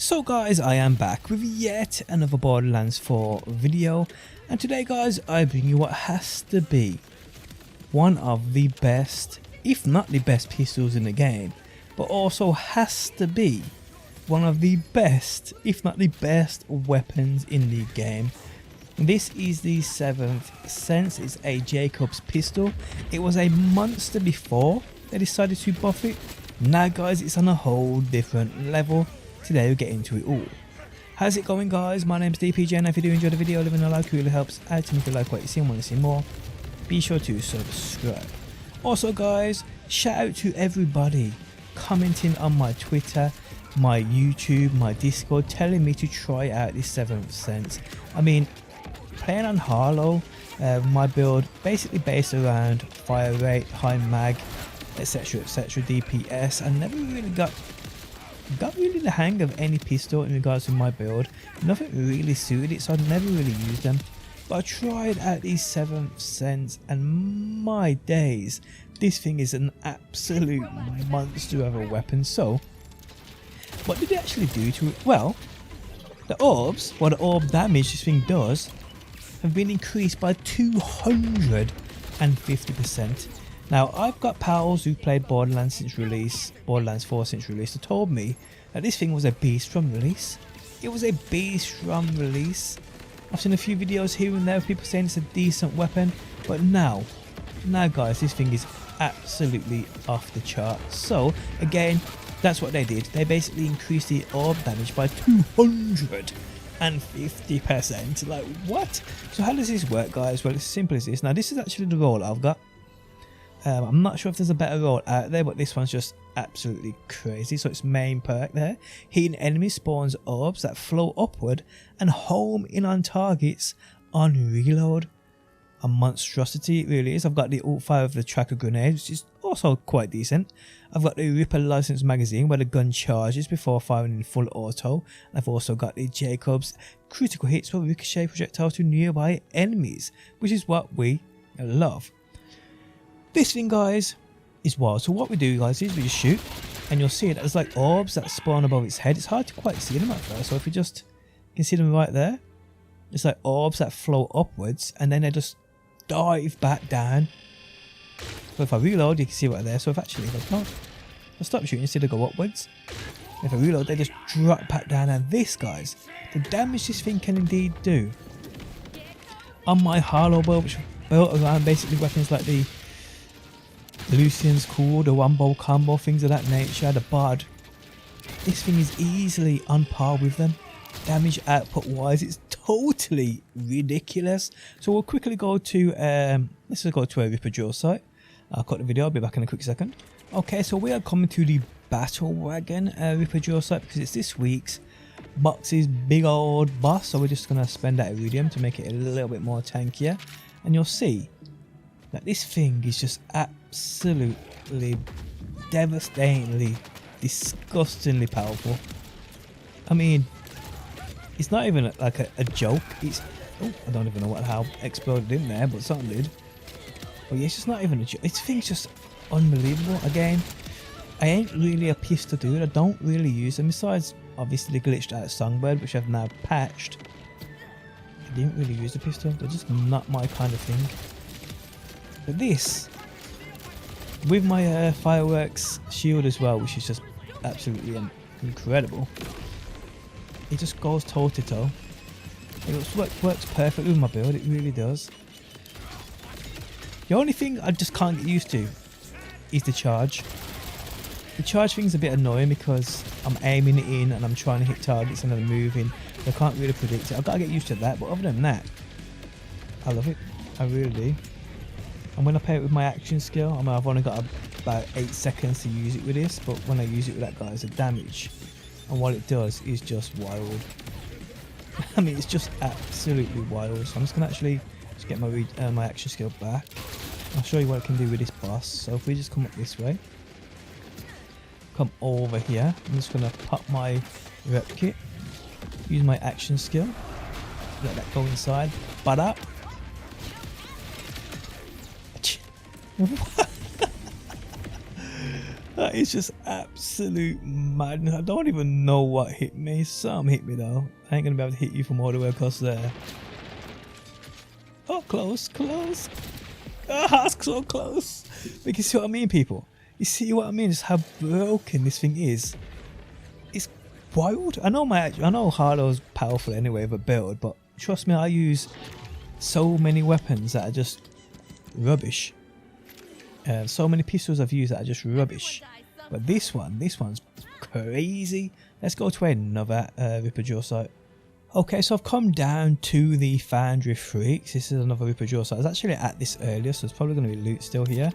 So guys, I am back with yet another Borderlands 4 video, and today guys I bring you what has to be one of the best, if not the best pistols in the game, but also has to be one of the best, if not the best weapons in the game. This is the 7th Sense. It's a Jacob's pistol. It was a monster before they decided to buff it. Now guys, it's on a whole different level. Today we'll get into it all. How's it going guys? My name's DPJ, and if you do enjoy the video, leaving a like really helps out, and if you like what you see and want to see more, be sure to subscribe. Also guys, shout out to everybody commenting on my Twitter, my YouTube, my Discord, telling me to try out this 7th Sense. I mean, playing on Harlow, my build basically based around fire rate, high mag, etc, DPS. I never really got really the hang of any pistol in regards to my build. Nothing really suited it, so I never really used them. But I tried out these 7th Sense, and my days, this thing is an absolute monster of a weapon. So what did it actually do to it? Well, the orbs, the orb damage this thing does, have been increased by 250%. Now, I've got pals who've played Borderlands since release, Borderlands 4 since release, that told me that this thing was a beast from release. It was a beast from release. I've seen a few videos here and there of people saying it's a decent weapon, but now guys, this thing is absolutely off the chart. So, again, that's what they did. They basically increased the orb damage by 250%. Like, what? So how does this work guys? Well, it's as simple as this. Now, this is actually the role I've got. I'm not sure if there's a better role out there, but this one's just absolutely crazy. So its main perk there, hitting enemy spawns orbs that flow upward and home in on targets on reload. A monstrosity it really is. I've got the alt fire of the tracker grenade, which is also quite decent. I've got the Ripper licensed magazine where the gun charges before firing in full auto. And I've also got the Jacob's critical hits will ricochet projectiles to nearby enemies, which is what we love. This thing guys is wild. So what we do guys is we just shoot, and you'll see it as like orbs that spawn above its head. It's hard to quite see them at first, so if you just can see them right there, it's like orbs that flow upwards and then they just dive back down. So if I reload, you can see right there. So if I stop shooting, you see they go upwards. If I reload, they just drop back down. And this guys, the damage this thing can indeed do on my Harlow build, which built around basically weapons like the Lucian's Cool, the one-bow combo, things of that nature, the Bard. This thing is easily on par with them. Damage output wise, it's totally ridiculous. So we'll quickly go to let's just go to a Ripper drill site. I'll cut the video, I'll be back in a quick second. Okay, so we are coming to the Battle Wagon Ripper drill site because it's this week's box's big old boss. So we're just gonna spend that iridium to make it a little bit more tankier, and you'll see that this thing is just absolutely devastatingly, disgustingly powerful. I mean, it's not even like a joke. It's, oh, I don't even know how exploded in there, but something did. But yeah, it's just not even a joke. This thing's just unbelievable. Again, I ain't really a pistol dude. I don't really use them. Besides, obviously, the glitched out Songbird, which I've now patched. I didn't really use the pistol. They're just not my kind of thing. But this, with my fireworks shield as well, which is just absolutely incredible. It just goes toe to toe. It works perfectly with my build, it really does. The only thing I just can't get used to is the charge. The charge thing's a bit annoying because I'm aiming it in and I'm trying to hit targets and then moving. I can't really predict it. I've got to get used to that, but other than that, I love it. I really do. And when I play it with my action skill, I mean, I've only got about 8 seconds to use it with this, but when I use it with that guys, the damage and what it does is just wild. I mean, it's just absolutely wild. So I'm just gonna actually get my action skill back. I'll show you what I can do with this boss. So if we just come up this way, come over here, I'm just gonna pop my rep kit, use my action skill, let that go inside, butt up. That is just absolute madness. I don't even know what hit me. Some hit me though. I ain't gonna be able to hit you from all the way across there. Oh, close, close. Ah, it's so close. But you see what I mean, people? You see what I mean? Just how broken this thing is. It's wild. I know Harlow's powerful anyway with a build, but trust me, I use so many weapons that are just rubbish. So many pistols I've used that are just rubbish. But this one's crazy. Let's go to another Ripper Jaw site. Okay, so I've come down to the Foundry Freaks. This is another Ripper Jaw site. I was actually at this earlier, so it's probably going to be loot still here.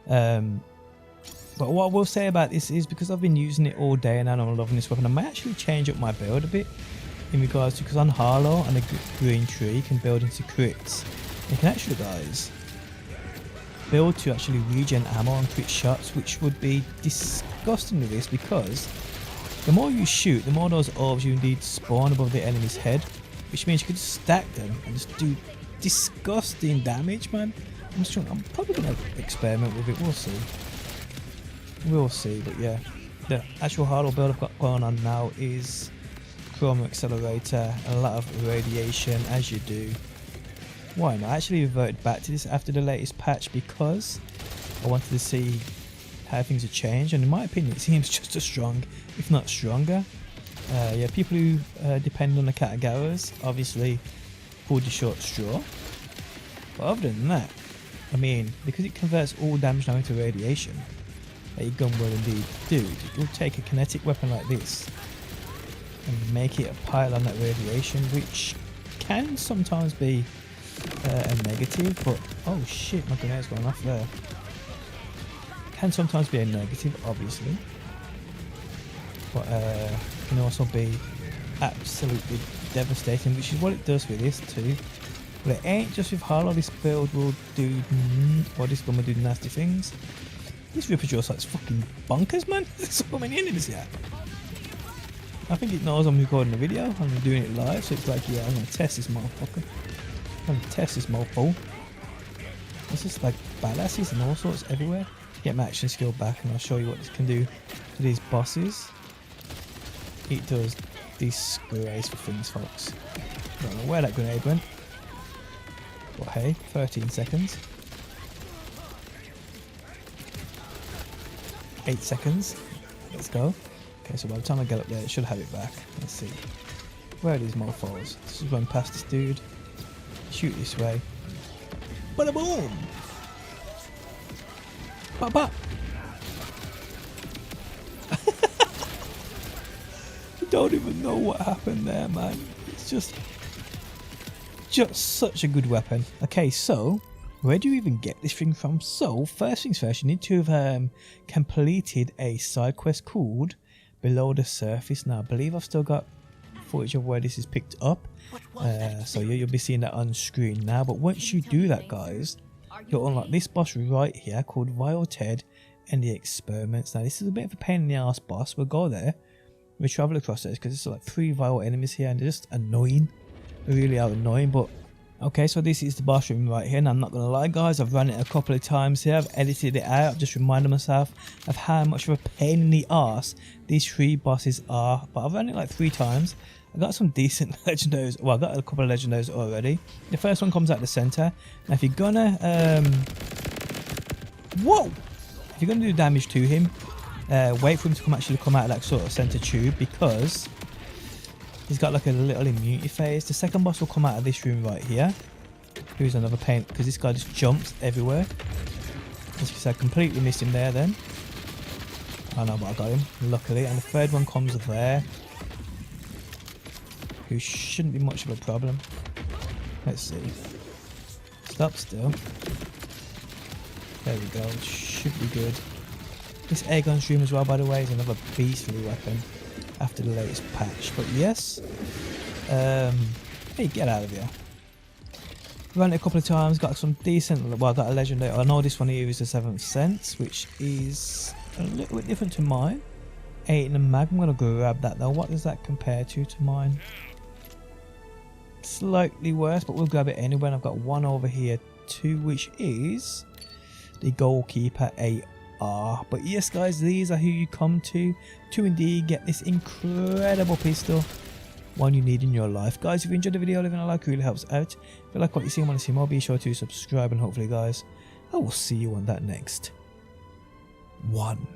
But what I will say about this is because I've been using it all day and I'm loving this weapon, I might actually change up my build a bit in regards to, because on Harlow and the green tree you can build into crits. You can actually, guys, build to actually regen ammo and crit shots, which would be disgusting with this, because the more you shoot, the more those orbs you indeed spawn above the enemy's head, which means you could just stack them and just do disgusting damage, man. I'm probably going to experiment with it, we'll see. We'll see, but yeah. The actual Harlow build I've got going on now is Chroma Accelerator and a lot of radiation, as you do. Why not? I actually reverted back to this after the latest patch because I wanted to see how things have changed, and in my opinion it seems just as strong, if not stronger. Yeah, people who depend on the Katagawas obviously pulled the short straw, but other than that, I mean, because it converts all damage now into radiation, that your gun will indeed do, you'll take a kinetic weapon like this and make it a pile on that radiation, which can sometimes be a negative, but oh shit, my grenade's gone off there. Can sometimes be a negative, obviously, but can also be absolutely devastating, which is what it does with this too. But it ain't just with Harlow. This build will do, or this gun will do nasty things. This Ripper Jaw site's fucking bonkers, man. There's so many enemies here. I think it knows I'm recording a video. I'm doing it live, so it's like, yeah, I'm gonna test this motherfucker. I'm gonna test this mofo. There's just like badasses and all sorts everywhere. Get my action skill back and I'll show you what this can do to these bosses. It does disgraceful things, folks. I don't know where that grenade went. But hey, 13 seconds. 8 seconds. Let's go. Okay, so by the time I get up there, it should have it back. Let's see. Where are these mofos? Let's just run past this dude. Shoot this way. Bada boom! Pop pop! I don't even know what happened there, man. It's just such a good weapon. Okay, so where do you even get this thing from? So first things first, you need to have completed a side quest called Below the Surface. Now I believe I've still got footage of where this is picked up, so you'll be seeing that on screen now. But once you do that, guys, you'll unlock this boss right here called Vile Ted and the Experiments. Now this is a bit of a pain in the ass boss. We'll go there, we'll travel across this because there's like 3 vile enemies here and they're just annoying. They really are annoying. But okay, so this is the boss room right here, and I'm not gonna lie, guys, I've run it a couple of times here. I've edited it out. I've just reminded myself of how much of a pain in the arse these 3 bosses are. But I've run it like 3 times. I got some decent legendaries. Well, I got a couple of legendaries already. The first one comes out the center. Now, if you're gonna whoa! If you're gonna do damage to him, wait for him to actually come out of that sort of center tube, because he's got like a little immunity phase. The second boss will come out of this room right here. Here's another pain, because this guy just jumps everywhere. As you can see, I completely missed him there then. I know, but I got him, luckily. And the third one comes there, who shouldn't be much of a problem. Let's see. Stop still. There we go. Should be good. This air gun stream as well, by the way, is another beastly weapon after the latest patch. But yes, hey, get out of here. Run it a couple of times, got some decent, well, I got a legendary. I know this one here is the 7th Sense, which is a little bit different to mine. 8 in the mag. I'm gonna grab that though. What does that compare to mine? Slightly worse, but we'll grab it anyway. And I've got one over here too, which is the Goalkeeper 8 are. But yes guys, these are who you come to indeed get this incredible pistol, one you need in your life. Guys, if you enjoyed the video, leaving a like really helps out. If you like what you see and want to see more, be sure to subscribe, and hopefully guys, I will see you on that next one.